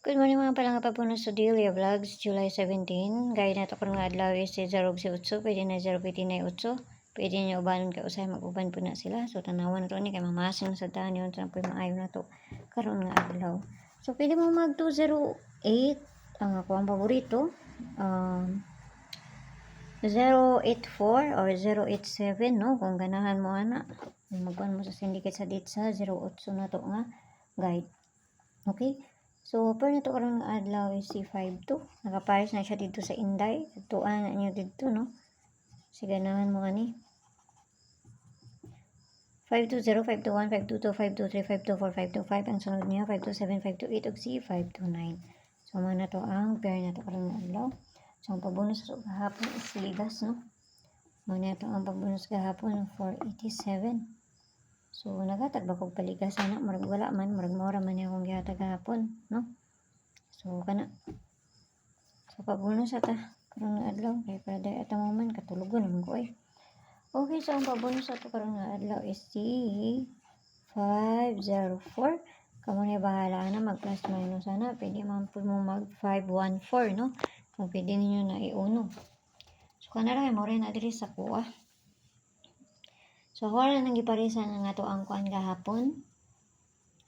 Good morning mga palanga papuno sa Delia Vlogs, July 17. Gaya na ito kung nga adlaw is 0 si 8, pwede na 0 pwede na 8. Pwede niyo ubanon ka usay, mag-uban po na sila. So tanawan ito ni kay mamasin sa daan yun. Saan po maayo na to karon nga adlaw. So pwede mo mag 208. Ang ako ang paborito. 084 or 087 no, kung ganahan mo ana. Magkuhan mo sa syndicate sa date sa 08 na to nga guide. Okay? So, per na to karong adlaw is si 52. Nakapares na siya dito sa Inday. Tuan na niyo dito, no? Sige naman mo ani. 520, 521, 522, 523, 524, 525. Ang sunod niya, 527, 528, ug si 529. So, man na to ang pair na to karong adlaw. So, ang pabonus sa kahapon is ligas, no? Muna ito ang pabonus kahapon, 487. So, nagatag ba kong paligas na, murag wala man, murag mora man yung akong gihatag hapon, no? So, kana. So, pabonus ata, karong nga adlaw, kay para at the moment, katulugon naman ko eh. Okay, so ang pabonus ato karong nga adlaw is si 504. Kamo na bahala na, mag plus minus na, pwede man po mo mag 514, no? Kung pwede ninyo na iuno. So, kana rin, mo rin na diri sa kuha. So, wala nang giparisan nga to ang kuan gahapon.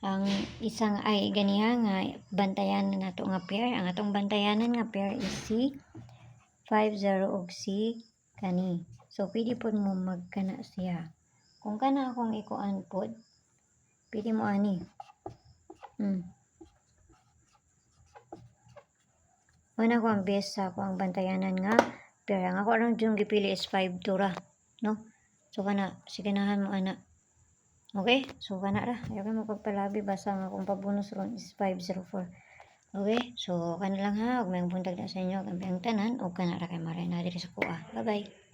Ang isang ay ganiha nga bantayanan nato nga pair. Ang atong bantayanan nga pair is si 50 ug si kani. So, pwede po mo magkana siya. Kung kana akong ikuan po, pwede mo ani. Una ko ang best sa ako ang bantayanan nga pair. Ang ako arang yung gipili is 5 tura. No? So, kana, siganahan mo ana. Okay? So, kana ra. Ayaw kayo magpagpalabi. Basta nga kung pabonus ron is 504. Okay? So, kana lang ha. Huwag may buntag na sa inyo. Kampi ang tanan. O kana ra kay maray na diri sa kuha. Bye-bye.